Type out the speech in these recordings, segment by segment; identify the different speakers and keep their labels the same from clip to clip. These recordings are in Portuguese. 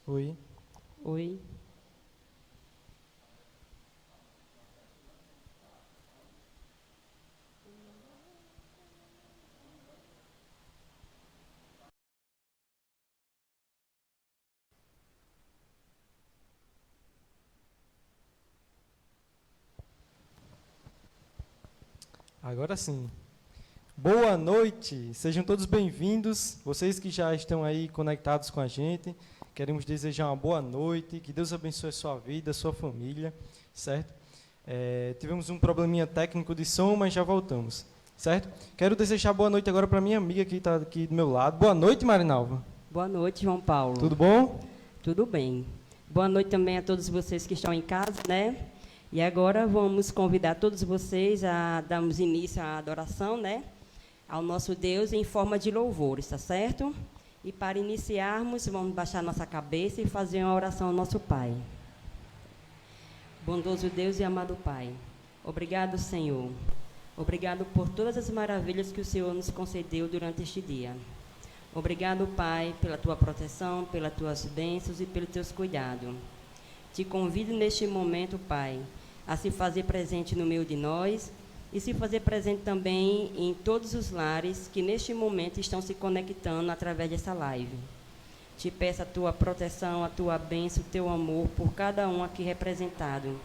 Speaker 1: Oi.
Speaker 2: Oi.
Speaker 1: Agora sim. Boa noite, sejam todos bem-vindos. Vocês que já estão aí conectados com a gente, queremos desejar uma boa noite, que Deus abençoe a sua vida, a sua família, certo? Tivemos um probleminha técnico de som, mas já voltamos, certo? Quero desejar boa noite agora para minha amiga que está aqui do meu lado. Boa noite, Marinalva.
Speaker 2: Boa noite, João Paulo.
Speaker 1: Tudo bom?
Speaker 2: Tudo bem. Boa noite também a todos vocês que estão em casa, né? E agora vamos convidar todos vocês a darmos início à adoração, né? Ao nosso Deus em forma de louvor, está certo? E para iniciarmos, vamos baixar nossa cabeça e fazer uma oração ao nosso Pai. Bondoso Deus e amado Pai, obrigado, Senhor. Obrigado por todas as maravilhas que o Senhor nos concedeu durante este dia. Obrigado, Pai, pela tua proteção, pelas tuas bênçãos e pelos teus cuidados. Te convido neste momento, Pai, a se fazer presente no meio de nós e se fazer presente também em todos os lares que neste momento estão se conectando através dessa live. Te peço a tua proteção, a tua bênção, o teu amor por cada um aqui representado.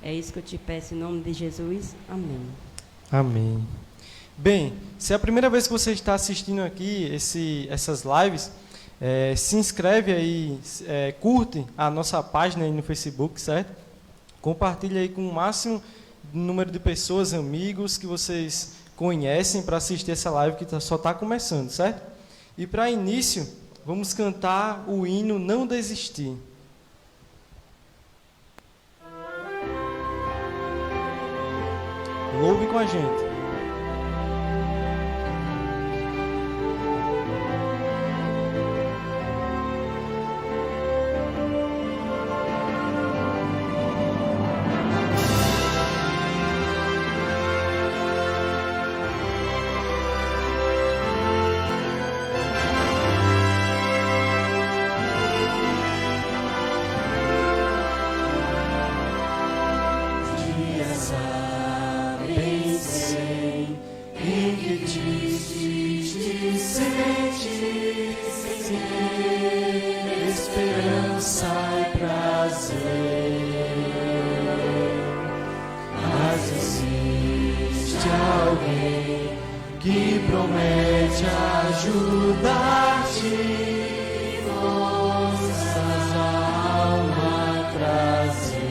Speaker 2: É isso que eu te peço em nome de Jesus. Amém.
Speaker 1: Amém. Bem, se é a primeira vez que você está assistindo aqui essas lives, se inscreve aí, curte a nossa página aí no Facebook, certo? Compartilha aí com o máximo número de pessoas, amigos que vocês conhecem para assistir essa live que só está começando, certo? E para início, vamos cantar o hino Não Desistir. Louve com a gente. presente, Senhor, esperança e prazer. Mas existe alguém que promete ajudar-te, forças a alma trazer.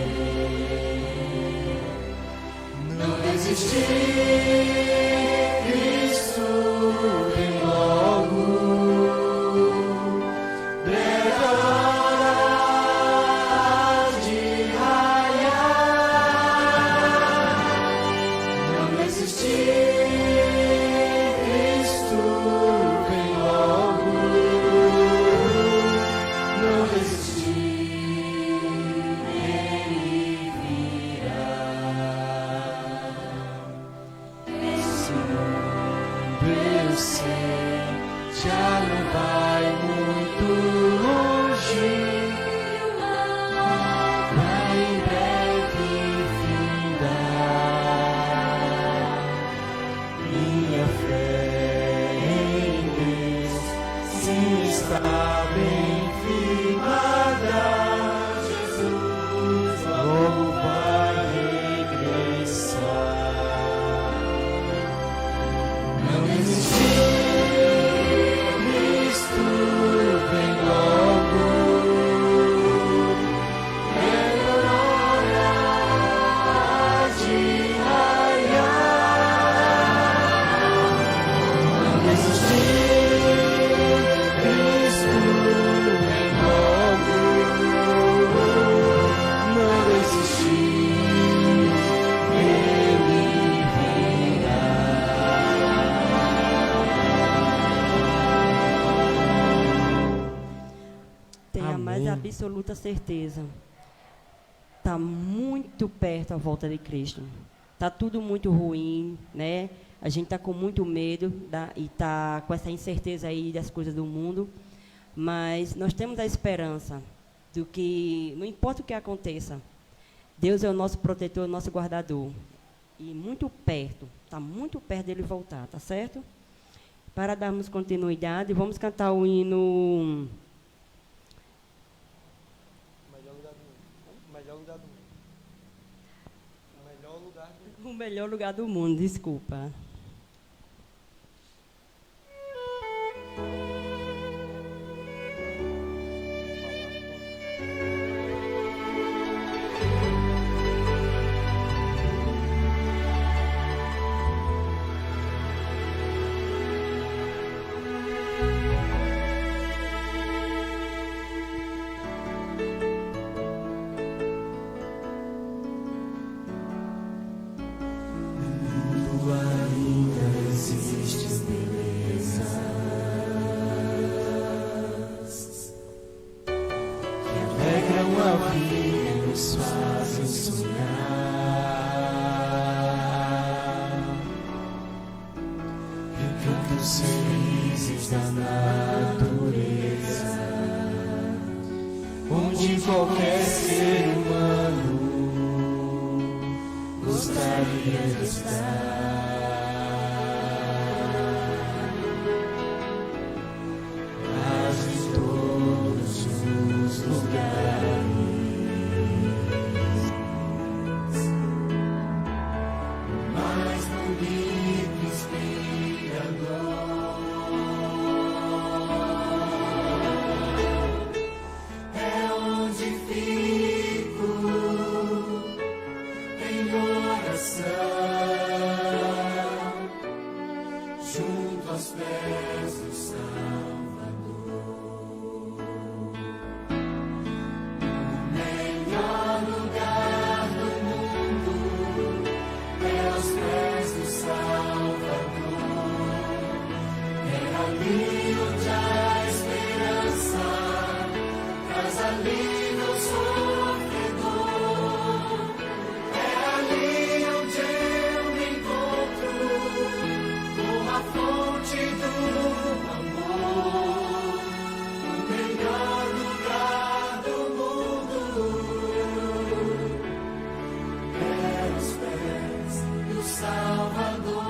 Speaker 1: Não desistir, Cristo vem logo, breve hora de raiar. Não desistir, Cristo vem logo, não desistir, Ele virá. Eu sei, já não vai muito longe, vai em breve findar. Minha fé em Deus se está bem firmada. Jesus logo vai regressar. Não desistir, Cristo vem logo, breve hora de raiar. Não desistir, Cristo vem logo, não desistir, Ele virá.
Speaker 2: Tenha a mais
Speaker 1: Amém.
Speaker 2: absoluta certeza. Está muito perto a volta de Cristo. Está tudo muito ruim, né? A gente está com muito medo e está com essa incerteza aí das coisas do mundo. Mas nós temos a esperança do que, não importa o que aconteça, Deus é o nosso protetor, o nosso guardador. E muito perto, está muito perto dele voltar, tá certo? Para darmos continuidade, vamos cantar o hino...
Speaker 1: Melhor lugar do mundo. Melhor lugar do mundo. Melhor lugar do mundo.
Speaker 2: O melhor lugar do mundo, desculpa.
Speaker 1: Felizes da natureza, onde qualquer ser humano gostaria de estar. Mas em todos os lugares, mais bonito e inspirador junto aos pés do Salvador. O melhor lugar do mundo é aos pés do Salvador. É ali onde a esperança traz alívio ao sofredor. É ali onde eu me encontro com a fonte do amor. O melhor lugar do mundo é aos pés do Salvador.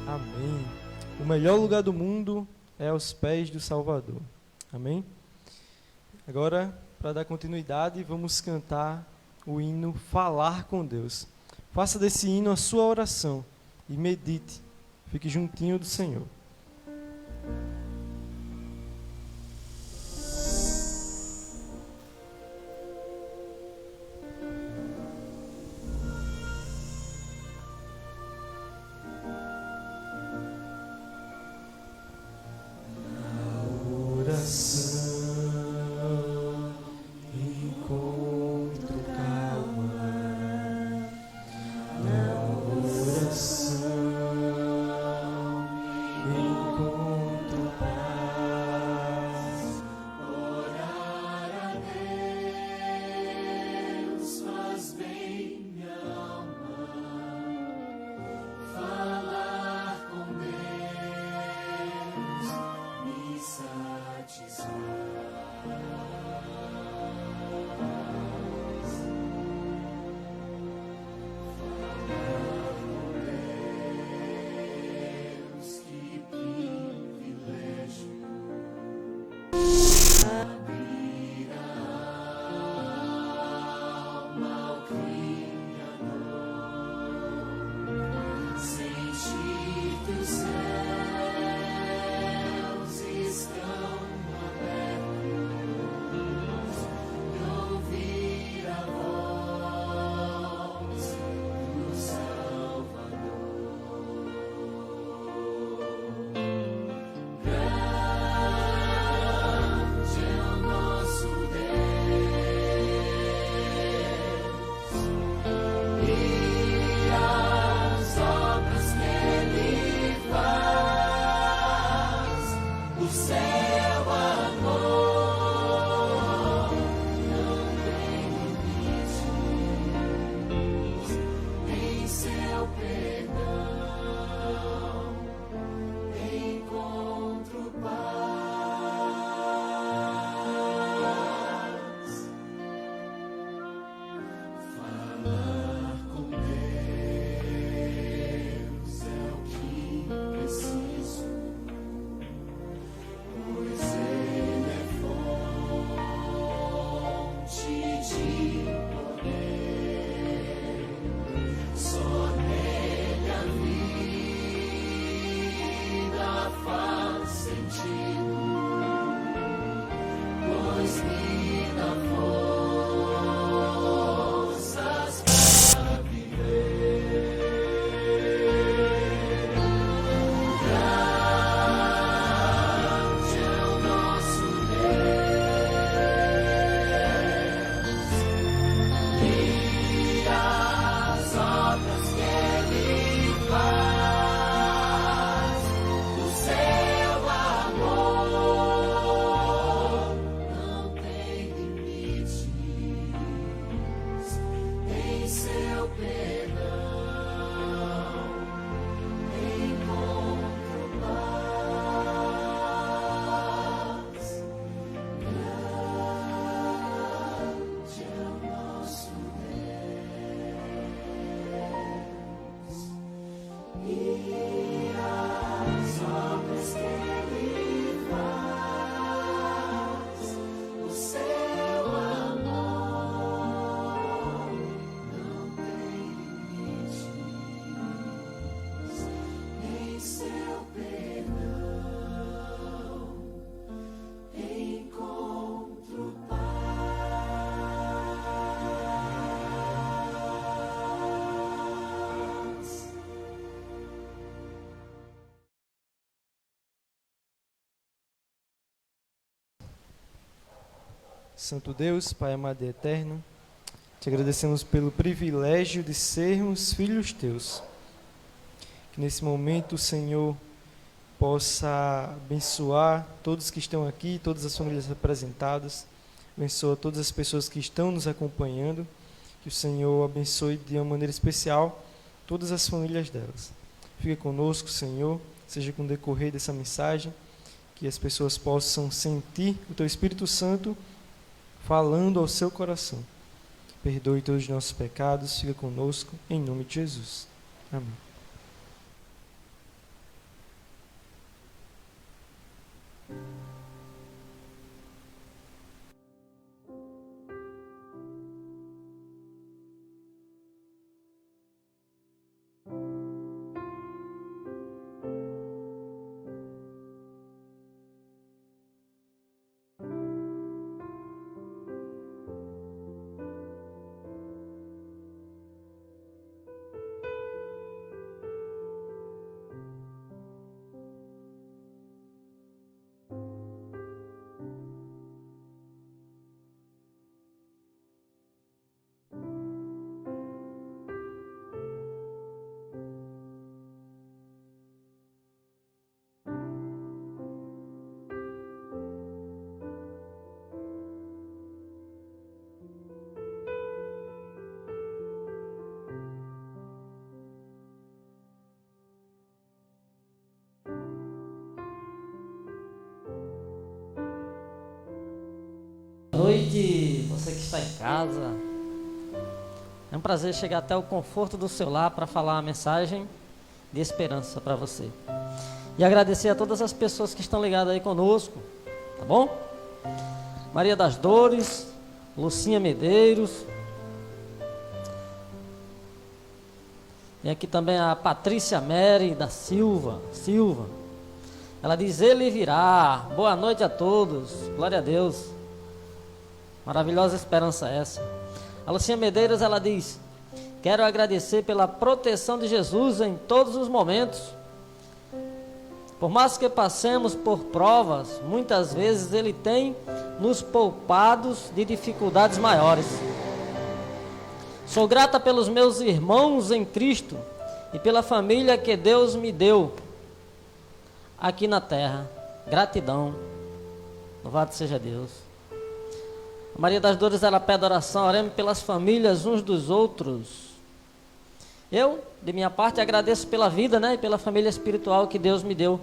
Speaker 1: Amém. O melhor lugar do mundo é aos pés do Salvador. Amém? Agora, para dar continuidade, vamos cantar o hino Falar com Deus. Faça desse hino a sua oração e medite. Fique juntinho do Senhor.
Speaker 3: Satisfaz.
Speaker 1: Santo Deus, Pai amado e eterno, te agradecemos pelo privilégio de sermos filhos teus. Que nesse momento o Senhor possa abençoar todos que estão aqui, todas as famílias representadas, abençoa todas as pessoas que estão nos acompanhando, que o Senhor abençoe de uma maneira especial todas as famílias delas. Fique conosco, Senhor, seja com o decorrer dessa mensagem, que as pessoas possam sentir o Teu Espírito Santo falando ao seu coração. Perdoe todos os nossos pecados, fica conosco, em nome de Jesus. Amém.
Speaker 3: Boa noite, você que está em casa. É um prazer chegar até o conforto do seu lar para falar uma mensagem de esperança para você. E agradecer a todas as pessoas que estão ligadas aí conosco, tá bom? Maria das Dores, Lucinha Medeiros. E aqui também a Patrícia Mary da Silva. Ela diz, ele virá. Boa noite a todos. Glória a Deus. Maravilhosa esperança essa. A Lucinha Medeiros, ela diz, quero agradecer pela proteção de Jesus em todos os momentos. Por mais que passemos por provas, muitas vezes Ele tem nos poupado de dificuldades maiores. Sou grata pelos meus irmãos em Cristo e pela família que Deus me deu aqui na terra. Gratidão. Louvado seja Deus. A Maria das Dores, ela pede oração, oremos pelas famílias uns dos outros. Eu, de minha parte, agradeço pela vida, e pela família espiritual que Deus me deu.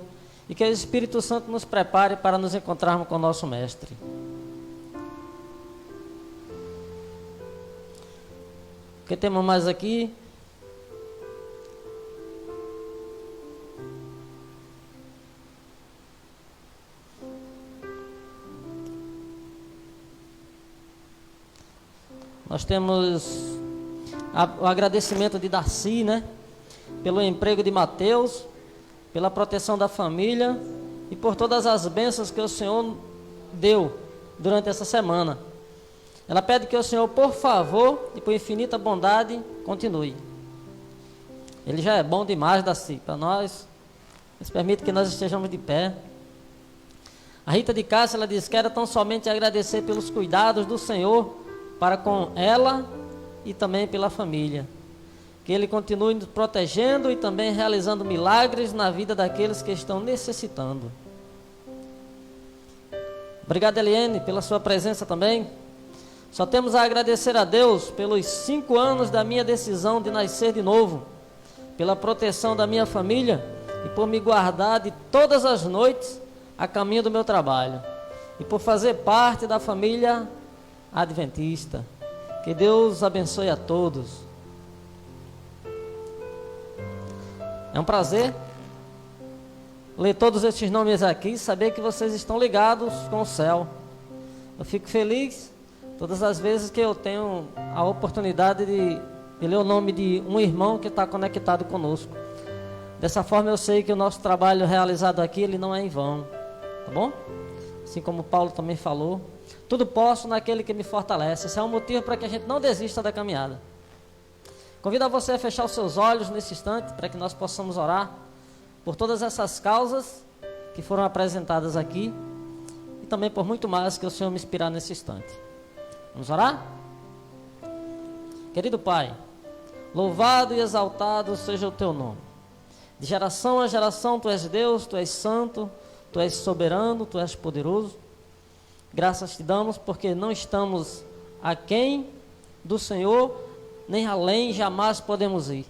Speaker 3: E que o Espírito Santo nos prepare para nos encontrarmos com o nosso Mestre. O que temos mais aqui? Nós temos o agradecimento de Darcy, pelo emprego de Mateus, pela proteção da família e por todas as bênçãos que o Senhor deu durante essa semana. Ela pede que o Senhor, por favor, e por infinita bondade, continue. Ele já é bom demais, Darcy, para nós. Mas permite que nós estejamos de pé. A Rita de Cássia, ela diz, quero tão somente agradecer pelos cuidados do Senhor para com ela e também pela família. Que Ele continue nos protegendo e também realizando milagres na vida daqueles que estão necessitando. Obrigado, Eliane, pela sua presença também. Só temos a agradecer a Deus pelos 5 anos da minha decisão de nascer de novo, pela proteção da minha família e por me guardar de todas as noites a caminho do meu trabalho e por fazer parte da família adventista. Que Deus abençoe a todos. É um prazer ler todos esses nomes aqui e saber que vocês estão ligados com o céu. Eu fico feliz todas as vezes que eu tenho a oportunidade de ler o nome de um irmão que está conectado conosco. Dessa forma eu sei que o nosso trabalho realizado aqui, ele não é em vão, tá bom? Assim como Paulo também falou, tudo posso naquele que me fortalece. Esse é um motivo para que a gente não desista da caminhada. Convido a você a fechar os seus olhos nesse instante, para que nós possamos orar por todas essas causas que foram apresentadas aqui e também por muito mais que o Senhor me inspirar nesse instante. Vamos orar? Querido Pai, louvado e exaltado seja o Teu nome. De geração a geração Tu és Deus, Tu és santo, Tu és soberano, Tu és poderoso. Graças Te damos porque não estamos aquém do Senhor, nem além jamais podemos ir.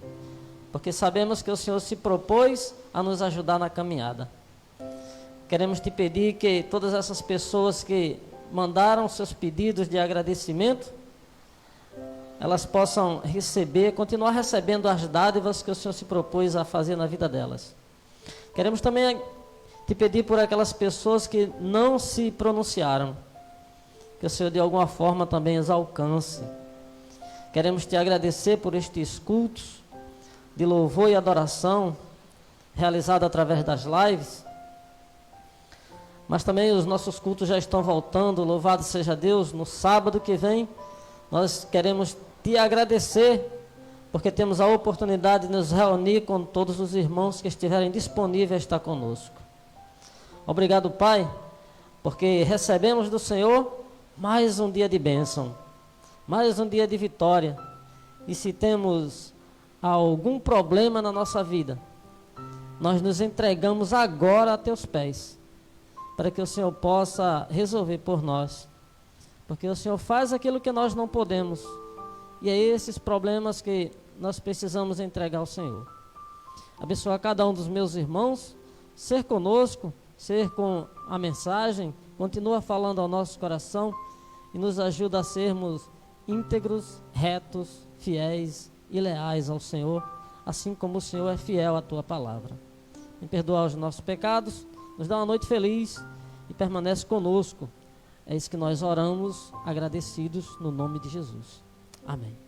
Speaker 3: Porque sabemos que o Senhor se propôs a nos ajudar na caminhada. Queremos Te pedir que todas essas pessoas que mandaram seus pedidos de agradecimento, elas possam receber, continuar recebendo as dádivas que o Senhor se propôs a fazer na vida delas. Queremos também Te pedir por aquelas pessoas que não se pronunciaram, que o Senhor de alguma forma também as alcance. Queremos Te agradecer por estes cultos de louvor e adoração realizado através das lives, mas também os nossos cultos já estão voltando, louvado seja Deus. No sábado que vem nós queremos Te agradecer porque temos a oportunidade de nos reunir com todos os irmãos que estiverem disponíveis a estar conosco. Obrigado, Pai, porque recebemos do Senhor mais um dia de bênção, mais um dia de vitória. E se temos algum problema na nossa vida, nós nos entregamos agora a Teus pés, para que o Senhor possa resolver por nós, porque o Senhor faz aquilo que nós não podemos, e é esses problemas que nós precisamos entregar ao Senhor. Abençoa cada um dos meus irmãos, ser conosco, ser com a mensagem, continua falando ao nosso coração e nos ajuda a sermos íntegros, retos, fiéis e leais ao Senhor, assim como o Senhor é fiel à Tua palavra. Me perdoa os nossos pecados, nos dá uma noite feliz e permanece conosco. É isso que nós oramos, agradecidos no nome de Jesus. Amém.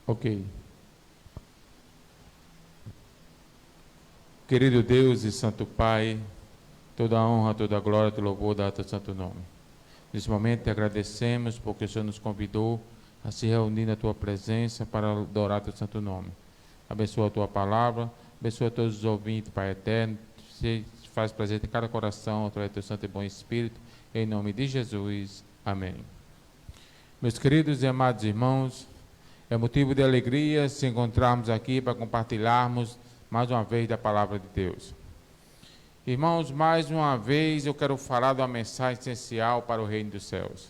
Speaker 4: Ok. Querido Deus e Santo Pai, toda a honra, toda a glória, todo louvor dá ao Teu santo nome. Nesse momento te agradecemos porque o Senhor nos convidou a se reunir na Tua presença para adorar Teu santo nome. Abençoa a Tua palavra, abençoa todos os ouvintes, Pai eterno, se faz presente em cada coração, através do Teu santo e bom Espírito, em nome de Jesus. Amém. Meus queridos e amados irmãos, é motivo de alegria se encontrarmos aqui para compartilharmos mais uma vez da palavra de Deus. Irmãos, mais uma vez eu quero falar de uma mensagem essencial para o reino dos céus.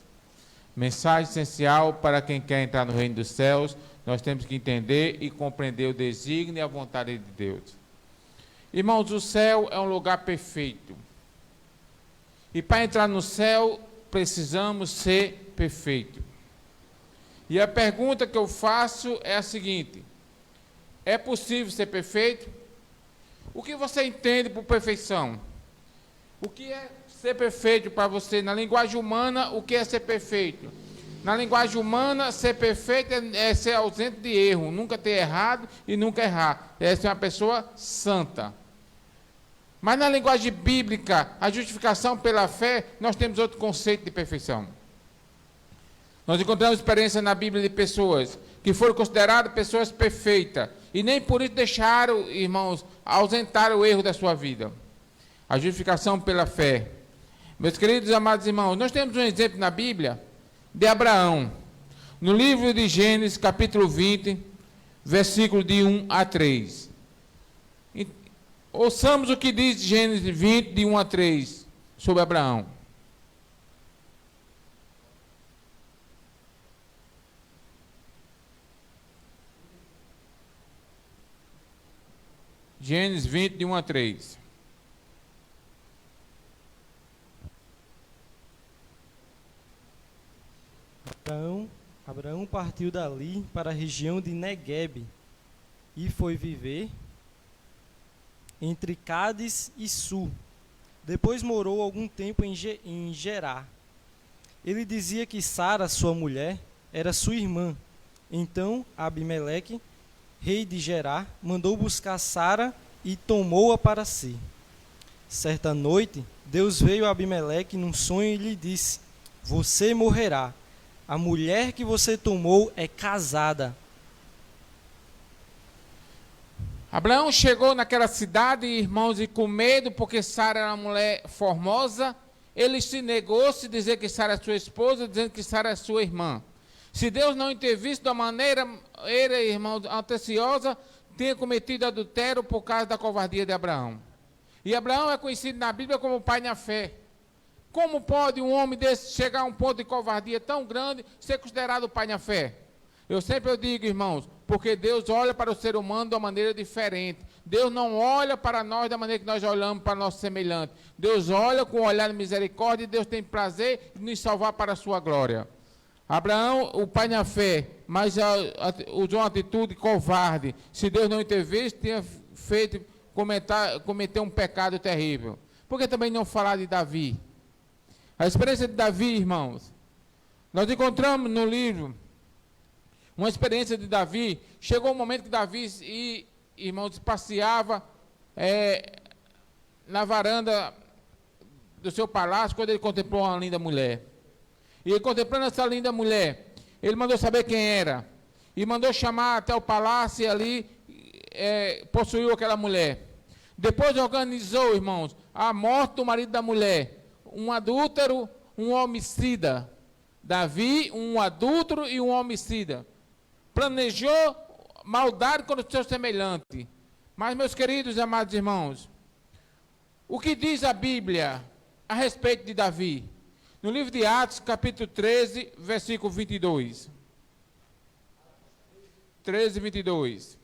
Speaker 4: Mensagem essencial para quem quer entrar no reino dos céus. Nós temos que entender e compreender o desígnio e a vontade de Deus. Irmãos, o céu é um lugar perfeito. E para entrar no céu, precisamos ser perfeitos. E a pergunta que eu faço é a seguinte: é possível ser perfeito? O que você entende por perfeição? O que é ser perfeito para você? Na linguagem humana, o que é ser perfeito? Na linguagem humana, ser perfeito é ser ausente de erro, nunca ter errado e nunca errar. É ser uma pessoa santa. Mas na linguagem bíblica, a justificação pela fé, nós temos outro conceito de perfeição. Nós encontramos experiência na Bíblia de pessoas que foram consideradas pessoas perfeitas, e nem por isso deixaram, irmãos, ausentar o erro da sua vida. A justificação pela fé. Meus queridos e amados irmãos, nós temos um exemplo na Bíblia de Abraão. No livro de Gênesis, capítulo 20, versículo de 1 a 3. Ouçamos o que diz Gênesis 20, de 1 a 3, sobre Abraão. Gênesis 20, de 1 a 3.
Speaker 1: Abraão partiu dali para a região de Neguebe e foi viver entre Cádiz e Sur. Depois morou algum tempo em Gerar. Ele dizia que Sara, sua mulher, era sua irmã. Então Abimeleque, rei de Gerar, mandou buscar Sara e tomou-a para si. Certa noite, Deus veio a Abimeleque num sonho e lhe disse: você morrerá. A mulher que você tomou é casada.
Speaker 4: Abraão chegou naquela cidade, irmãos, e com medo, porque Sara era uma mulher formosa, ele se negou a se dizer que Sara é sua esposa, dizendo que Sara é sua irmã. Se Deus não intervisse da maneira, ele, irmão, atenciosa, tinha cometido adultério por causa da covardia de Abraão. E Abraão é conhecido na Bíblia como pai na fé. Como pode um homem desse chegar a um ponto de covardia tão grande, ser considerado pai na fé? Eu sempre digo, irmãos, porque Deus olha para o ser humano de uma maneira diferente. Deus não olha para nós da maneira que nós olhamos para nosso semelhante. Deus olha com um olhar de misericórdia e Deus tem prazer em nos salvar para a sua glória. Abraão, o pai na fé, mas usou uma atitude covarde. Se Deus não intervisse, tinha cometer um pecado terrível. Por que também não falar de Davi? A experiência de Davi, irmãos, nós encontramos no livro uma experiência de Davi. Chegou um momento que Davi, irmãos, passeava na varanda do seu palácio, quando ele contemplou uma linda mulher. E contemplando essa linda mulher, ele mandou saber quem era, e mandou chamar até o palácio, e ali possuiu aquela mulher. Depois organizou, irmãos, a morte do marido da mulher. Um adúltero, um homicida. Davi, um adúltero e um homicida. Planejou maldade contra o seu semelhante. Mas, meus queridos e amados irmãos, o que diz a Bíblia a respeito de Davi? No livro de Atos, capítulo 13, versículo 22. 13, 22.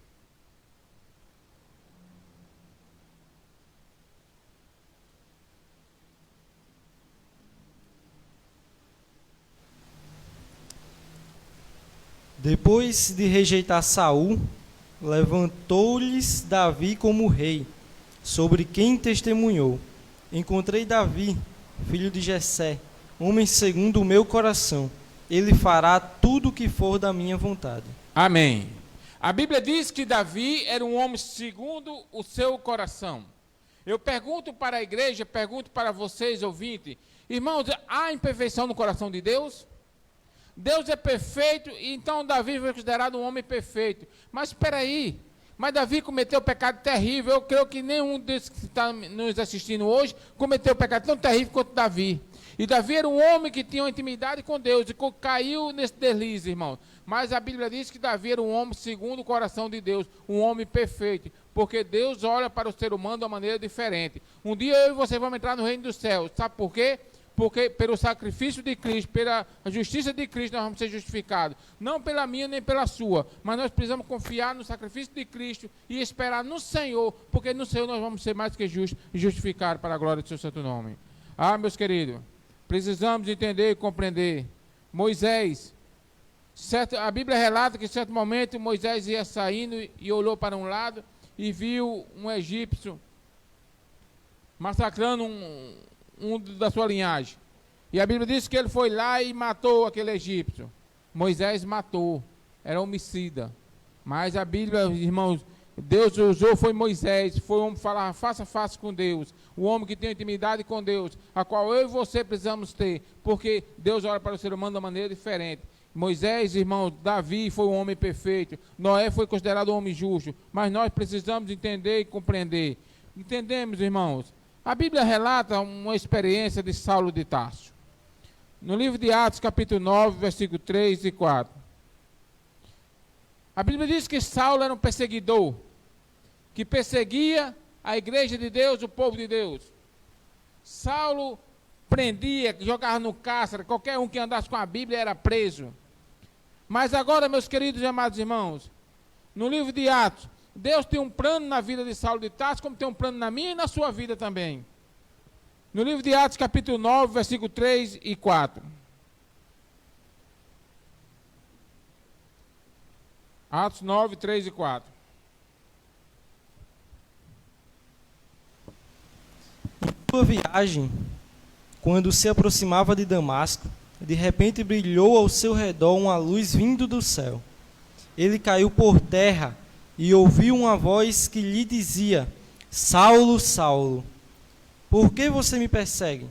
Speaker 1: Depois de rejeitar Saul, levantou-lhes Davi como rei, sobre quem testemunhou: encontrei Davi, filho de Jessé, homem segundo o meu coração. Ele fará tudo o que for da minha vontade.
Speaker 4: Amém. A Bíblia diz que Davi era um homem segundo o seu coração. Eu pergunto para a igreja, pergunto para vocês, ouvintes, irmãos, há imperfeição no coração de Deus? Deus é perfeito, e então Davi foi considerado um homem perfeito. Mas espera aí, mas Davi cometeu um pecado terrível. Eu creio que nenhum desses que está nos assistindo hoje cometeu um pecado tão terrível quanto Davi. E Davi era um homem que tinha uma intimidade com Deus e caiu nesse deslize, irmão. Mas a Bíblia diz que Davi era um homem segundo o coração de Deus, um homem perfeito, porque Deus olha para o ser humano de uma maneira diferente. Um dia eu e você vamos entrar no reino dos céus. Sabe por quê? Porque pelo sacrifício de Cristo, pela justiça de Cristo, nós vamos ser justificados. Não pela minha nem pela sua, mas nós precisamos confiar no sacrifício de Cristo e esperar no Senhor, porque no Senhor nós vamos ser mais que justos e justificados para a glória do seu santo nome. Ah, meus queridos, precisamos entender e compreender. Moisés, a Bíblia relata que em certo momento Moisés ia saindo e olhou para um lado e viu um egípcio massacrando um da sua linhagem. E a Bíblia diz que ele foi lá e matou aquele egípcio. Moisés matou, era homicida. Mas a Bíblia, irmãos, Deus usou, foi Moisés, foi um homem que falava face a face com Deus, o homem que tem intimidade com Deus, a qual eu e você precisamos ter, porque Deus olha para o ser humano de uma maneira diferente. Moisés, irmãos, Davi foi um homem perfeito, Noé foi considerado um homem justo, mas nós precisamos entender e compreender. Entendemos, irmãos? A Bíblia relata uma experiência de Saulo de Tarso. No livro de Atos, capítulo 9, versículo 3 e 4. A Bíblia diz que Saulo era um perseguidor, que perseguia a igreja de Deus, o povo de Deus. Saulo prendia, jogava no cárcere, qualquer um que andasse com a Bíblia era preso. Mas agora, meus queridos e amados irmãos, no livro de Atos, Deus tem um plano na vida de Saulo de Tarso, como tem um plano na minha e na sua vida também. No livro de Atos, capítulo 9, versículo 3 e 4. Atos 9, 3 e 4.
Speaker 1: Em sua viagem, quando se aproximava de Damasco, de repente brilhou ao seu redor uma luz vindo do céu. Ele caiu por terra e ouviu uma voz que lhe dizia: Saulo, Saulo, por que você me persegue?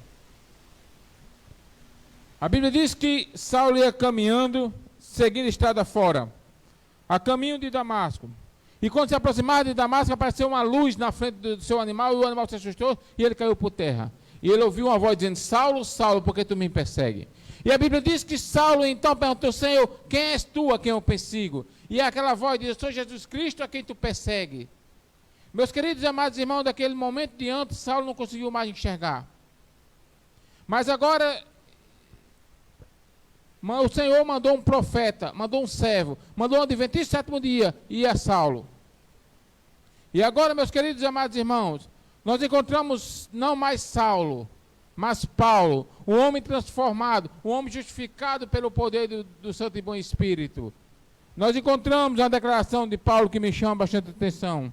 Speaker 4: A Bíblia diz que Saulo ia caminhando, seguindo a estrada fora, a caminho de Damasco. E quando se aproximava de Damasco, apareceu uma luz na frente do seu animal, e o animal se assustou e ele caiu por terra. E ele ouviu uma voz dizendo: Saulo, Saulo, por que tu me persegue? E a Bíblia diz que Saulo então perguntou: Senhor, quem és tu a quem eu persigo? E aquela voz diz: eu sou Jesus Cristo a quem tu persegue. Meus queridos e amados irmãos, daquele momento diante, Saulo não conseguiu mais enxergar. Mas agora, o Senhor mandou um profeta, mandou um servo, mandou um adventista do sétimo dia, e é Saulo. E agora, meus queridos e amados irmãos, nós encontramos não mais Saulo, mas Paulo, um homem transformado, um homem justificado pelo poder do Santo e Bom Espírito. Nós encontramos uma declaração de Paulo que me chama bastante atenção.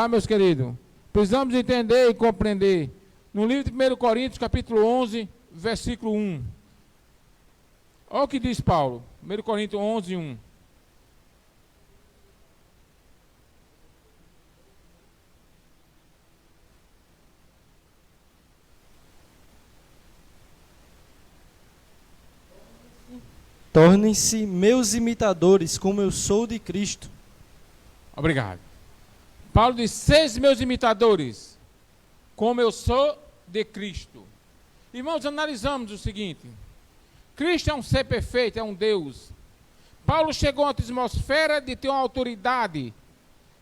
Speaker 4: Meus queridos, precisamos entender e compreender. No livro de 1 Coríntios, capítulo 11, versículo 1. Olha o que diz Paulo, 1 Coríntios 11, 1.
Speaker 1: Tornem-se meus imitadores, como eu sou de Cristo.
Speaker 4: Obrigado. Paulo diz: sede meus imitadores, como eu sou de Cristo. Irmãos, analisamos o seguinte: Cristo é um ser perfeito, é um Deus. Paulo chegou à atmosfera de ter uma autoridade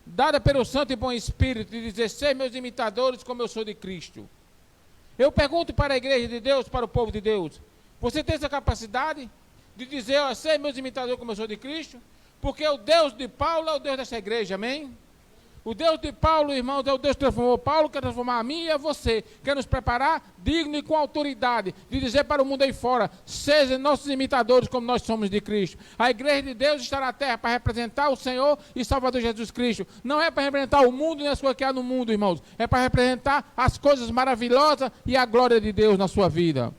Speaker 4: dada pelo Santo e Bom Espírito, de dizer: sede meus imitadores, como eu sou de Cristo. Eu pergunto para a igreja de Deus, para o povo de Deus: você tem essa capacidade de dizer: sede meus imitadores, como eu sou de Cristo? Porque o Deus de Paulo é o Deus dessa igreja, amém? O Deus de Paulo, irmãos, é o Deus que transformou Paulo, quer transformar a mim e a você. Quer nos preparar digno e com autoridade de dizer para o mundo aí fora: sejam nossos imitadores como nós somos de Cristo. A igreja de Deus está na terra para representar o Senhor e Salvador Jesus Cristo. Não é para representar o mundo nem as coisas que há no mundo, irmãos. É para representar as coisas maravilhosas e a glória de Deus na sua vida.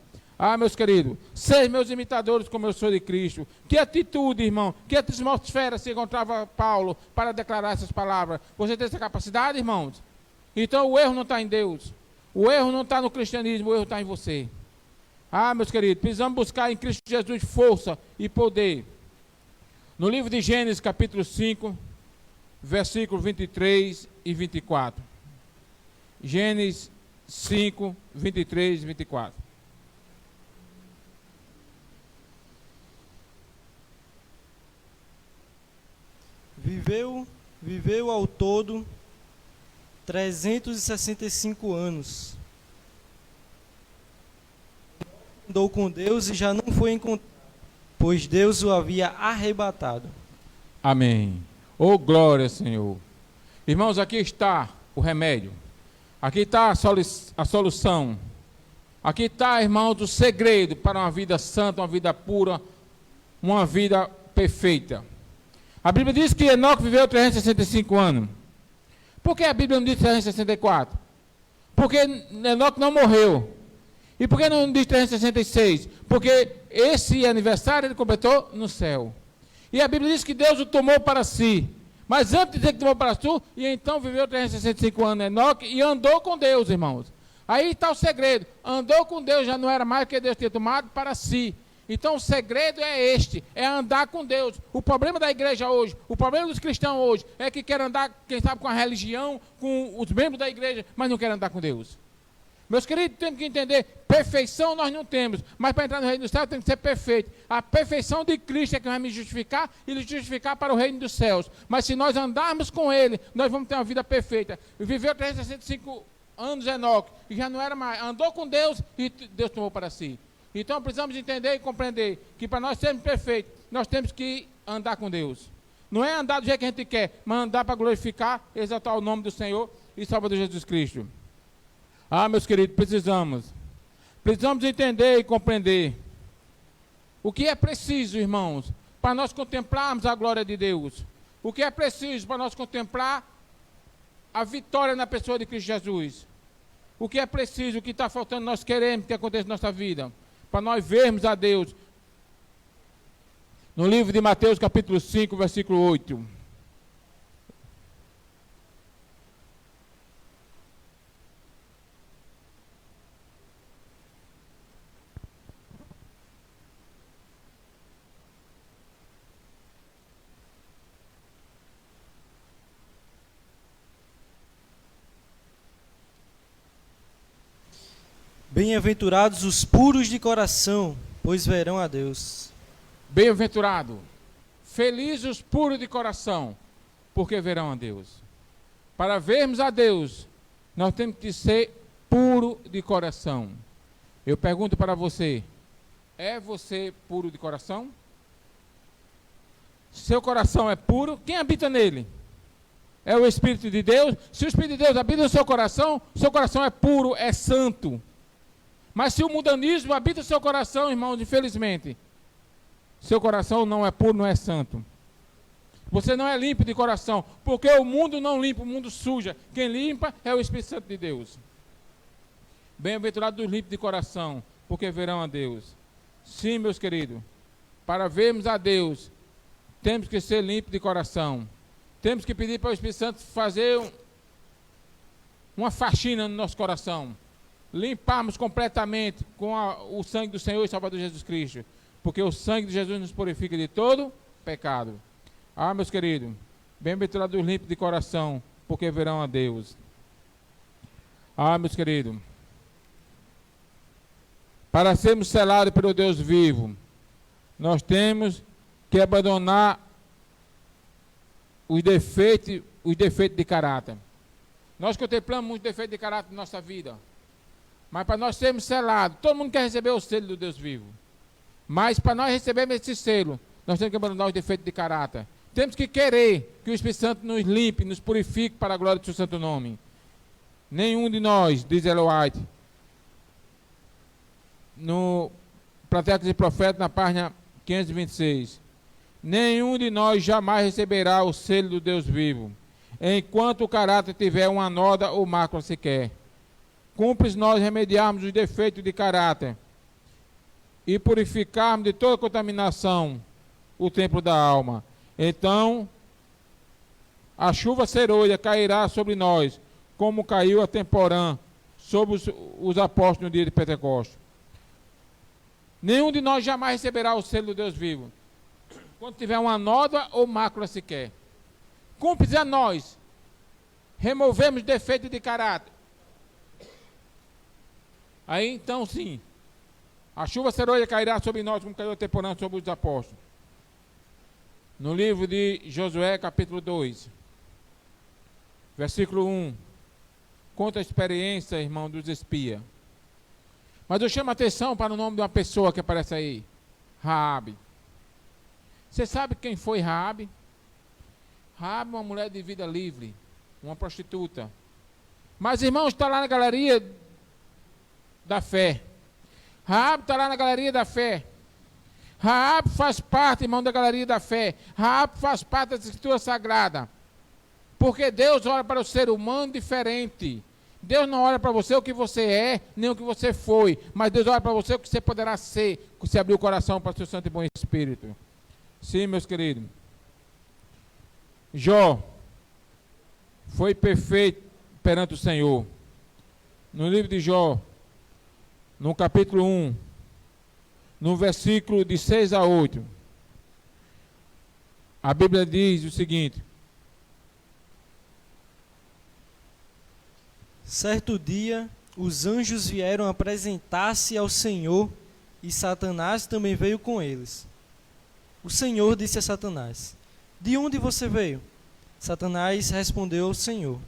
Speaker 4: Meus queridos, sejam meus imitadores como eu sou de Cristo. Que atitude, irmão, que atmosfera se encontrava Paulo para declarar essas palavras? Você tem essa capacidade, irmãos? Então o erro não está em Deus. O erro não está no cristianismo, o erro está em você. Meus queridos, precisamos buscar em Cristo Jesus força e poder. No livro de Gênesis, capítulo 5, versículos 23 e 24. Gênesis 5, 23 e 24.
Speaker 1: Viveu ao todo 365 anos. Andou com Deus e já não foi encontrado, pois Deus o havia arrebatado.
Speaker 4: Amém. Oh, glória, Senhor. Irmãos, aqui está o remédio. Aqui está a solução. Aqui está, irmãos, o segredo para uma vida santa, uma vida pura, uma vida perfeita. A Bíblia diz que Enoque viveu 365 anos. Por que a Bíblia não diz 364? Porque Enoque não morreu. E por que não diz 366? Porque esse aniversário ele completou no céu. E a Bíblia diz que Deus o tomou para si. Mas antes de dizer que tomou para si, e então viveu 365 anos Enoque e andou com Deus, irmãos. Aí está o segredo. Andou com Deus, já não era mais que Deus tinha tomado para si. Então o segredo é este, é andar com Deus. O problema da igreja hoje, o problema dos cristãos hoje, é que quer andar, quem sabe, com a religião, com os membros da igreja, mas não quer andar com Deus. Meus queridos, temos que entender, perfeição nós não temos, mas para entrar no reino dos céus tem que ser perfeito. A perfeição de Cristo é que vai me justificar e nos justificar para o reino dos céus. Mas se nós andarmos com Ele, nós vamos ter uma vida perfeita. Viveu 365 anos Enoque, e já não era mais, andou com Deus e Deus tomou para si. Então precisamos entender e compreender que para nós sermos perfeitos, nós temos que andar com Deus. Não é andar do jeito que a gente quer, mas andar para glorificar, exaltar o nome do Senhor e Salvador Jesus Cristo. Ah, meus queridos, precisamos entender e compreender o que é preciso, irmãos, para nós contemplarmos a glória de Deus. O que é preciso para nós contemplar a vitória na pessoa de Cristo Jesus. O que é preciso, o que está faltando, nós queremos que aconteça na nossa vida, para nós vermos a Deus. No livro de Mateus, capítulo 5, versículo 8.
Speaker 1: Bem-aventurados os puros de coração, pois verão a Deus.
Speaker 4: Bem-aventurado, felizes os puros de coração, porque verão a Deus. Para vermos a Deus, nós temos que ser puro de coração. Eu pergunto para você, é você puro de coração? Seu coração é puro, quem habita nele? É o Espírito de Deus. Se o Espírito de Deus habita no seu coração é puro, é santo. Mas se o mundanismo habita no seu coração, irmãos, infelizmente, seu coração não é puro, não é santo. Você não é limpo de coração, porque o mundo não limpa, o mundo suja. Quem limpa é o Espírito Santo de Deus. Bem-aventurados os limpos de coração, porque verão a Deus. Sim, meus queridos, para vermos a Deus, temos que ser limpos de coração. Temos que pedir para o Espírito Santo fazer uma faxina no nosso coração. Limparmos completamente com o sangue do Senhor e Salvador Jesus Cristo, porque o sangue de Jesus nos purifica de todo pecado. Ah, meus queridos, bem-aventurados os limpos de coração, porque verão a Deus. Ah, meus queridos, para sermos selados pelo Deus vivo, nós temos que abandonar os defeitos de caráter. Nós contemplamos muitos defeitos de caráter na nossa vida. Mas para nós sermos selados, todo mundo quer receber o selo do Deus vivo. Mas para nós recebermos esse selo, nós temos que abandonar os defeitos de caráter. Temos que querer que o Espírito Santo nos limpe, nos purifique para a glória do seu santo nome. Nenhum de nós, diz Ellen White, no Patriarcas e Profetas, na página 526, nenhum de nós jamais receberá o selo do Deus vivo, enquanto o caráter tiver uma noda ou mácula sequer. Cumpre nós remediarmos os defeitos de caráter e purificarmos de toda contaminação o templo da alma. Então, a chuva serolha cairá sobre nós, como caiu a temporã sobre os apóstolos no dia de Pentecostes. Nenhum de nós jamais receberá o selo do Deus vivo, quando tiver uma nódoa ou mácula sequer. Cumpre a nós removemos defeitos de caráter. Aí então sim, a chuva serolha cairá sobre nós, como caiu a temporã sobre os apóstolos. No livro de Josué, capítulo 2, versículo 1, conta a experiência, irmão, dos espias. Mas eu chamo a atenção para o nome de uma pessoa que aparece aí, Raabe. Você sabe quem foi Raabe? Raabe é uma mulher de vida livre, uma prostituta. Mas, irmãos, está lá na galeria da fé. Raabe está lá na galeria da fé. Raabe faz parte, irmão, da galeria da fé. Raabe faz parte da Escritura Sagrada. Porque Deus olha para o ser humano diferente. Deus não olha para você o que você é, nem o que você foi. Mas Deus olha para você o que você poderá ser, se abrir o coração para o seu santo e bom Espírito. Sim, meus queridos. Jó foi perfeito perante o Senhor. No livro de Jó, no capítulo 1, no versículo de 6 a 8. A Bíblia diz o seguinte:
Speaker 1: Certo dia, os anjos vieram apresentar-se ao Senhor, e Satanás também veio com eles. O Senhor disse a Satanás: De onde você veio? Satanás respondeu ao Senhor: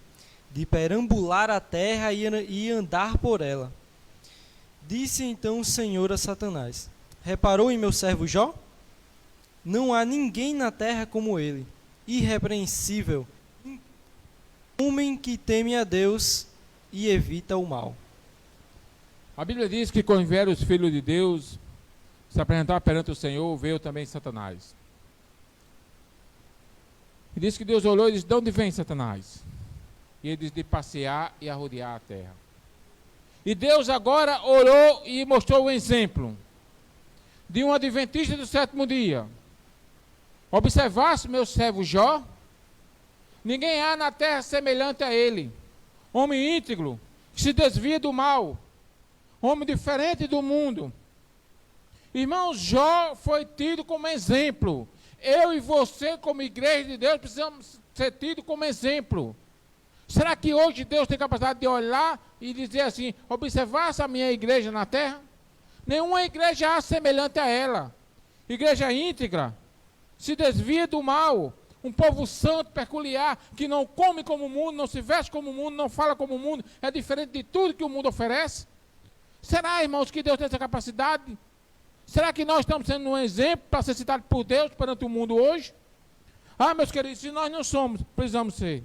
Speaker 1: De perambular a terra e andar por ela. Disse então o Senhor a Satanás: Reparou em meu servo Jó? Não há ninguém na terra como ele, irrepreensível, homem que teme a Deus e evita o mal.
Speaker 4: A Bíblia diz que quando vieram os filhos de Deus se apresentar perante o Senhor, veio também Satanás. E diz que Deus olhou e disse: De onde vem Satanás? E ele disse: De passear e arrodear a terra. E Deus agora olhou e mostrou o exemplo de um adventista do sétimo dia. Observasse meu servo Jó, ninguém há na terra semelhante a ele, homem íntegro, que se desvia do mal, homem diferente do mundo. Irmãos, Jó foi tido como exemplo. Eu e você, como igreja de Deus, precisamos ser tidos como exemplo. Será que hoje Deus tem capacidade de olhar e dizer assim: observasse a minha igreja na terra? Nenhuma igreja há semelhante a ela. Igreja íntegra, se desvia do mal, um povo santo, peculiar, que não come como o mundo, não se veste como o mundo, não fala como o mundo, é diferente de tudo que o mundo oferece. Será, irmãos, que Deus tem essa capacidade? Será que nós estamos sendo um exemplo para ser citado por Deus perante o mundo hoje? Ah, meus queridos, se nós não somos, precisamos ser.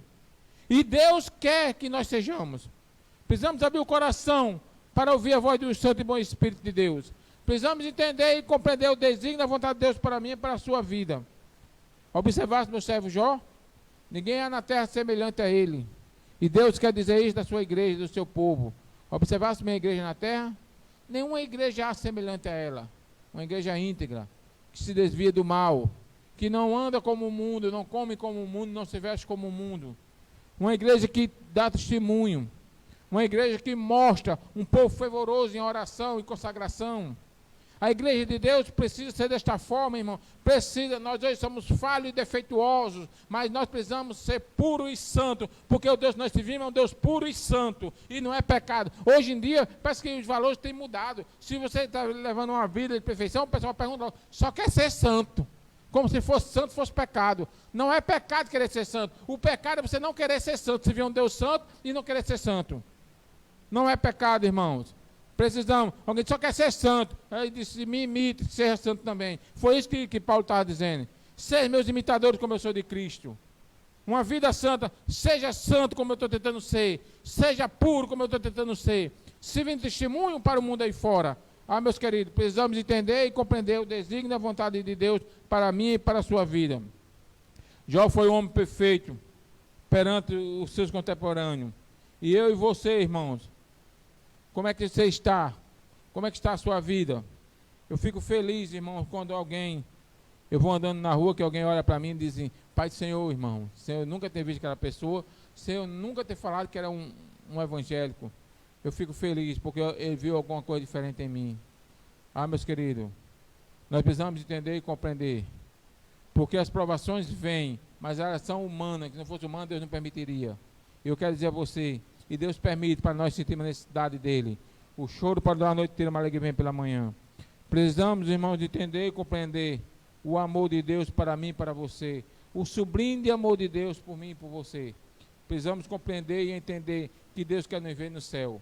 Speaker 4: E Deus quer que nós sejamos. Precisamos abrir o coração para ouvir a voz do Santo e Bom Espírito de Deus. Precisamos entender e compreender o desígnio da vontade de Deus para mim e para a sua vida. Observasse meu servo Jó? Ninguém há na terra semelhante a ele. E Deus quer dizer isso da sua igreja, do seu povo. Observasse minha igreja na terra? Nenhuma igreja há semelhante a ela. Uma igreja íntegra, que se desvia do mal, que não anda como o mundo, não come como o mundo, não se veste como o mundo. Uma igreja que dá testemunho. Uma igreja que mostra um povo fervoroso em oração e consagração. A igreja de Deus precisa ser desta forma, irmão. Precisa, nós hoje somos falhos e defeituosos, mas nós precisamos ser puros e santos, porque o Deus que nós servimos é um Deus puro e santo, e não é pecado. Hoje em dia, parece que os valores têm mudado. Se você está levando uma vida de perfeição, o pessoal pergunta: só quer ser santo. Como se fosse santo, fosse pecado. Não é pecado querer ser santo. O pecado é você não querer ser santo. Você vê um Deus santo e não querer ser santo. Não é pecado, irmãos. Precisamos. Alguém só quer ser santo. Aí disse: me imite, seja santo também. Foi isso que Paulo estava dizendo. Sejam meus imitadores como eu sou de Cristo. Uma vida santa. Seja santo como eu estou tentando ser. Seja puro como eu estou tentando ser. Sirva de testemunho para o mundo aí fora. Ah, meus queridos, precisamos entender e compreender o desígnio e a vontade de Deus para mim e para a sua vida. Jó foi um homem perfeito perante os seus contemporâneos. E eu e você, irmãos, como é que você está? Como é que está a sua vida? Eu fico feliz, irmão, quando eu vou andando na rua, que alguém olha para mim e diz assim: Pai do Senhor, irmão, Senhor nunca ter visto aquela pessoa, Senhor nunca ter falado que era um evangélico. Eu fico feliz, porque ele viu alguma coisa diferente em mim. Ah, meus queridos, nós precisamos entender e compreender. Porque as provações vêm, mas elas são humanas. Se não fosse humana, Deus não permitiria. Eu quero dizer a você, e Deus permite para nós sentirmos a necessidade dele. O choro pode dar a noite inteira, mas a alegria vem pela manhã. Precisamos, irmãos, entender e compreender o amor de Deus para mim e para você. O sublime amor de Deus por mim e por você. Precisamos compreender e entender que Deus quer nos ver no céu.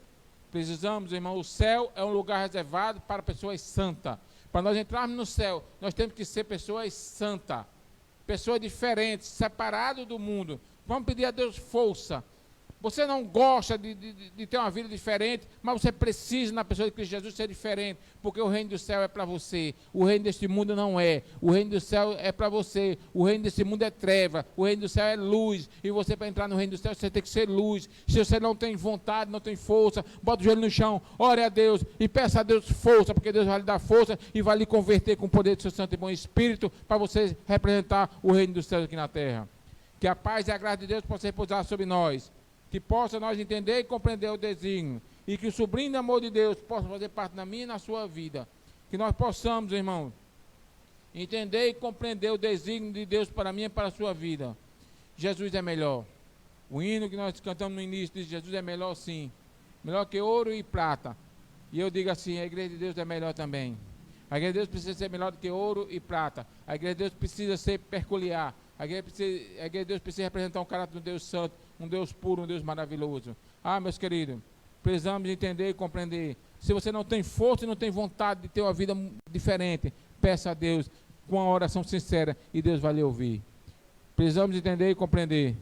Speaker 4: Precisamos, irmão, o céu é um lugar reservado para pessoas santas. Para nós entrarmos no céu, nós temos que ser pessoas santas, pessoas diferentes, separadas do mundo. Vamos pedir a Deus força. Você não gosta de ter uma vida diferente, mas você precisa, na pessoa de Cristo Jesus, ser diferente, porque o reino do céu é para você, o reino deste mundo não é. O reino do céu é para você, o reino deste mundo é treva, o reino do céu é luz, e você, para entrar no reino do céu, você tem que ser luz. Se você não tem vontade, não tem força, bota o joelho no chão, ore a Deus e peça a Deus força, porque Deus vai lhe dar força e vai lhe converter com o poder do seu Santo e Bom Espírito, para você representar o reino do céu aqui na terra. Que a paz e a graça de Deus possam repousar sobre nós, que possa nós entender e compreender o desígnio, e que o sublime amor de Deus possa fazer parte da minha e na sua vida. Que nós possamos, irmãos, entender e compreender o desígnio de Deus para mim e para a sua vida. Jesus é melhor. O hino que nós cantamos no início diz: Jesus é melhor, sim. Melhor que ouro e prata. E eu digo assim: a igreja de Deus é melhor também. A igreja de Deus precisa ser melhor do que ouro e prata. A igreja de Deus precisa ser peculiar. A igreja de Deus precisa representar um caráter de um Deus santo, um Deus puro, um Deus maravilhoso. Ah, meus queridos, precisamos entender e compreender. Se você não tem força e não tem vontade de ter uma vida diferente, peça a Deus com uma oração sincera e Deus vai lhe ouvir. Precisamos entender e compreender.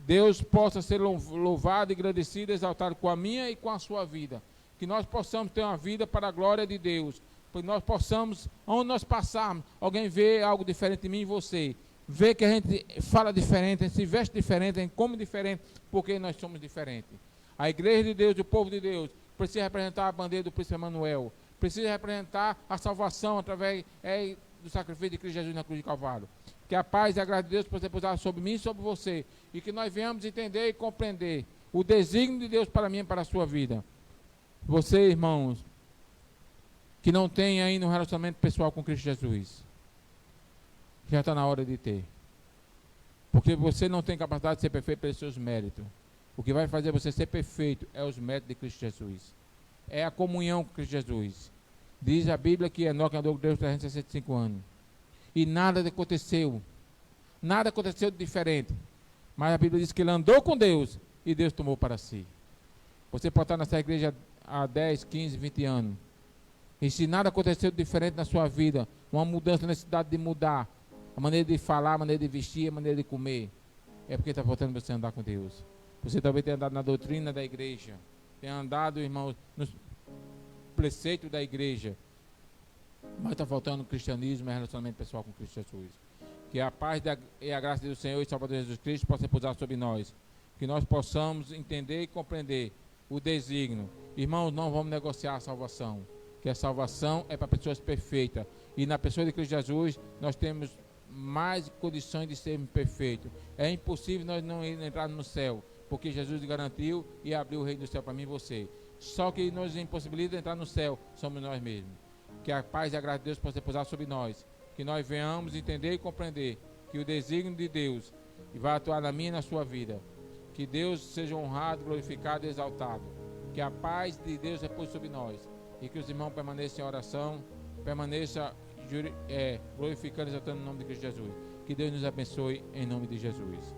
Speaker 4: Deus possa ser louvado, agradecido, exaltado com a minha e com a sua vida. Que nós possamos ter uma vida para a glória de Deus. Que nós possamos, onde nós passarmos, alguém vê algo diferente de mim e você. Vê que a gente fala diferente, a gente se veste diferente, a gente come diferente, porque nós somos diferentes. A igreja de Deus, o povo de Deus, precisa representar a bandeira do príncipe Emanuel. Precisa representar a salvação através do sacrifício de Cristo Jesus na cruz de Calvário. Que a paz e a graça de Deus possa pousar sobre mim e sobre você. E que nós venhamos entender e compreender o desígnio de Deus para mim e para a sua vida. Você, irmãos, que não tem ainda um relacionamento pessoal com Cristo Jesus, já está na hora de ter. Porque você não tem capacidade de ser perfeito pelos seus méritos. O que vai fazer você ser perfeito é os méritos de Cristo Jesus. É a comunhão com Cristo Jesus. Diz a Bíblia que Enoque andou com Deus 365 anos. E nada aconteceu. Nada aconteceu de diferente. Mas a Bíblia diz que ele andou com Deus e Deus tomou para si. Você pode estar nessa igreja há 10, 15, 20 anos. E se nada aconteceu de diferente na sua vida, uma mudança, necessidade de mudar, a maneira de falar, a maneira de vestir, a maneira de comer, é porque está faltando você andar com Deus. Você talvez tenha andado na doutrina da igreja, tenha andado, irmãos, nos preceitos da igreja, mas está faltando cristianismo e relacionamento pessoal com Cristo Jesus. Que a paz e a graça do Senhor e Salvador Jesus Cristo possam pousar sobre nós. Que nós possamos entender e compreender o desígnio. Irmãos, não vamos negociar a salvação. Que a salvação é para pessoas perfeitas. E na pessoa de Cristo Jesus, nós temos mais condições de sermos perfeitos. É impossível nós não entrarmos no céu, porque Jesus garantiu e abriu o reino do céu para mim e você. Só que nos impossibilita de entrar no céu, somos nós mesmos. Que a paz e a graça de Deus possa pousar sobre nós. Que nós venhamos entender e compreender que o desígnio de Deus vai atuar na minha e na sua vida. Que Deus seja honrado, glorificado e exaltado. Que a paz de Deus repouse sobre nós. E que os irmãos permaneçam em oração, permaneçam glorificando e exaltando o nome de Cristo Jesus. Que Deus nos abençoe em nome de Jesus.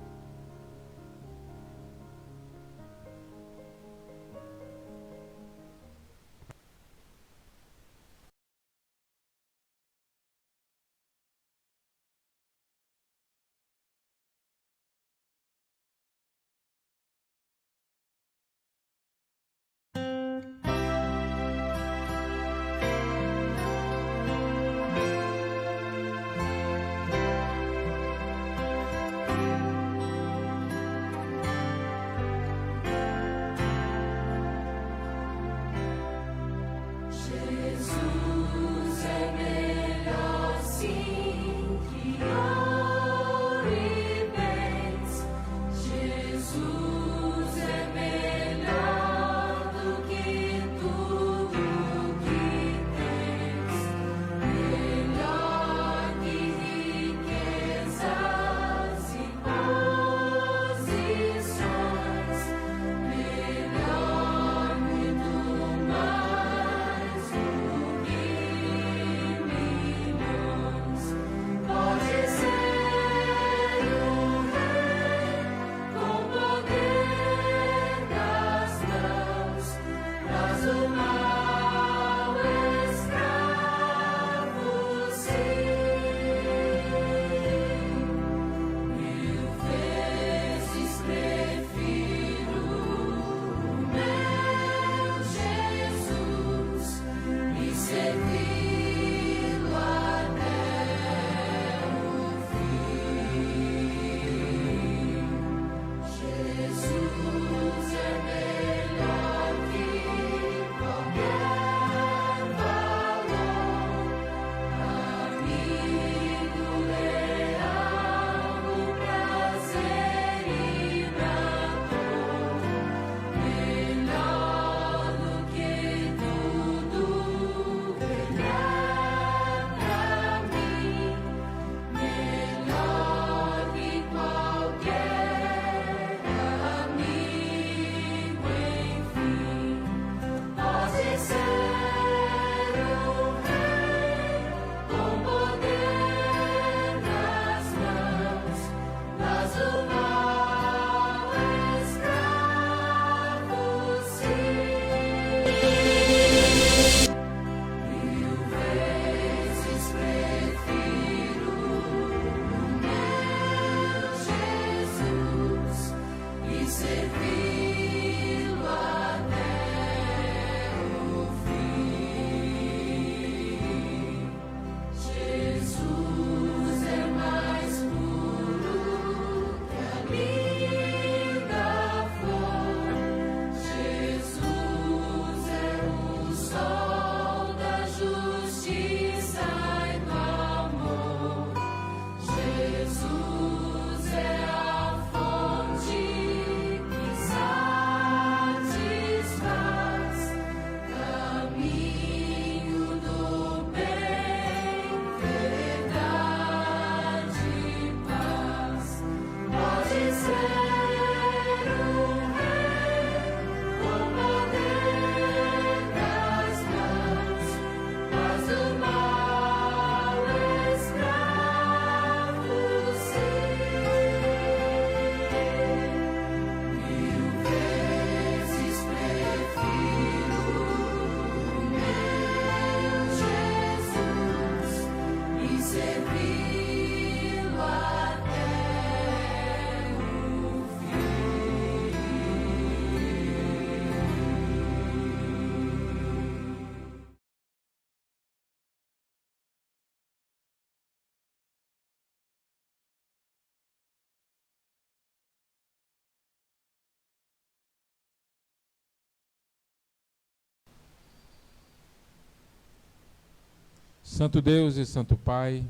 Speaker 4: Santo Deus e Santo Pai,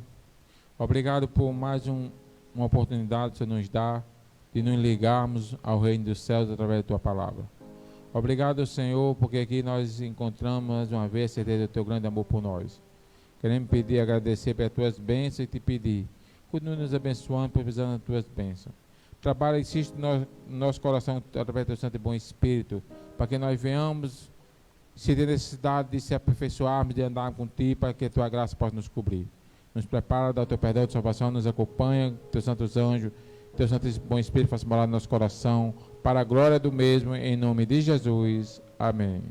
Speaker 4: obrigado por mais uma oportunidade que você nos dá de nos ligarmos ao reino dos céus através da tua palavra. Obrigado, Senhor, porque aqui nós encontramos mais uma vez a certeza do teu grande amor por nós. Queremos pedir, agradecer pelas tuas bênçãos e te pedir, continue nos abençoando, precisando das tuas bênçãos. Trabalha e insiste no nosso coração através do teu santo e bom Espírito, para que nós venhamos, se ter necessidade de se aperfeiçoarmos, de andar contigo, para que a tua graça possa nos cobrir. Nos prepara, dá o teu perdão de salvação, nos acompanha, teus santos anjos, teu santo e bom Espírito faça morar no nosso coração, para a glória do mesmo, em nome de Jesus. Amém.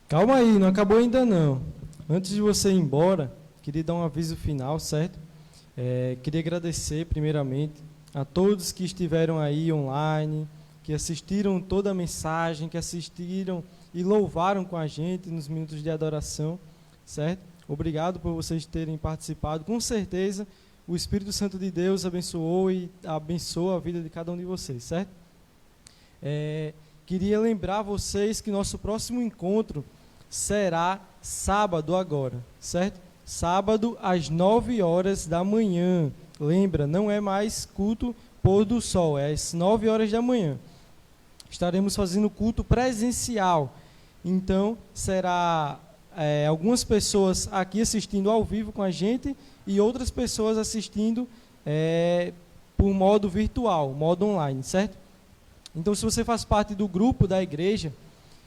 Speaker 1: Calma aí, não acabou ainda não. Antes de você ir embora, queria dar um aviso final, certo? Queria agradecer primeiramente a todos que estiveram aí online, que assistiram toda a mensagem, que assistiram e louvaram com a gente nos minutos de adoração, certo? Obrigado por vocês terem participado. Com certeza, o Espírito Santo de Deus abençoou e abençoa a vida de cada um de vocês, certo? Queria lembrar vocês que nosso próximo encontro será sábado agora, certo? Sábado às 9 horas da manhã. Lembra, não é mais culto pôr do sol, é às 9 horas da manhã. Estaremos fazendo culto presencial. Então, será algumas pessoas aqui assistindo ao vivo com a gente e outras pessoas assistindo por modo virtual, modo online, certo? Então, se você faz parte do grupo da igreja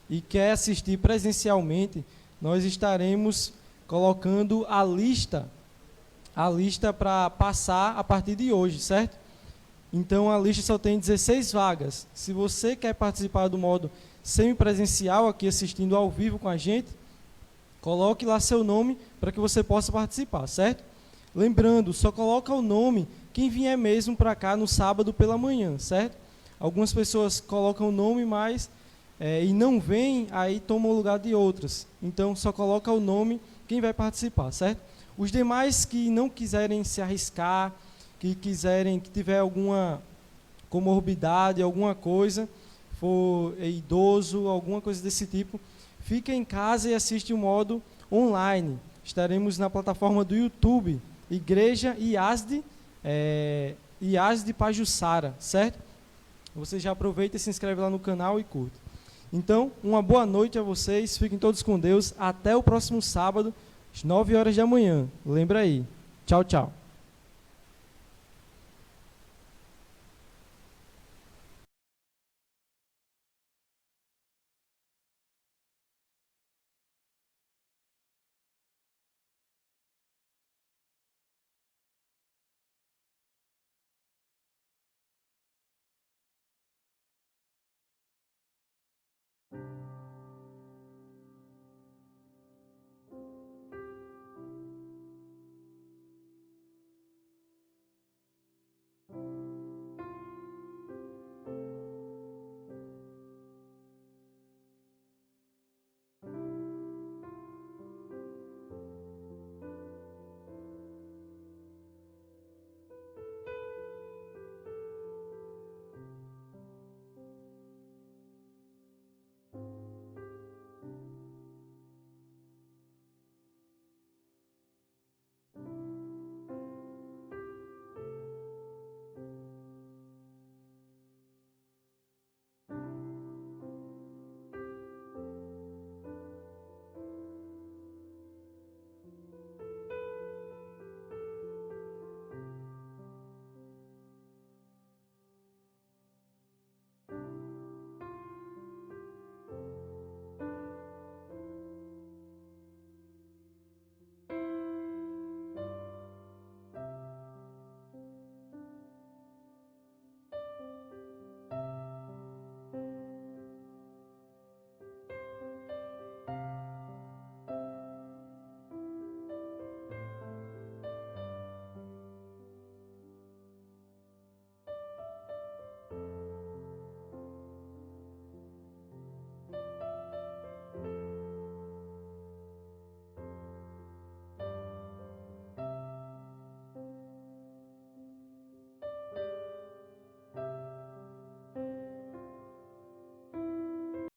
Speaker 1: e quer assistir presencialmente, nós estaremos colocando a lista para passar a partir de hoje, certo? Então, a lista só tem 16 vagas. Se você quer participar do modo semipresencial, aqui assistindo ao vivo com a gente, coloque lá seu nome para que você possa participar, certo? Lembrando, só coloca o nome quem vier mesmo para cá no sábado pela manhã, certo? Algumas pessoas colocam o nome, mas e não vêm, aí tomam o lugar de outras. Então, só coloca o nome quem vai participar, certo? Os demais que não quiserem se arriscar, que tiver alguma comorbidade, alguma coisa, for idoso, alguma coisa desse tipo, fica em casa e assiste o modo online. Estaremos na plataforma do YouTube, Igreja IASD, IASD Pajuçara, certo? Você já aproveita e se inscreve lá no canal e curte. Então, uma boa noite a vocês, fiquem todos com Deus, até o próximo sábado, às 9 horas da manhã. Lembra aí. Tchau, tchau.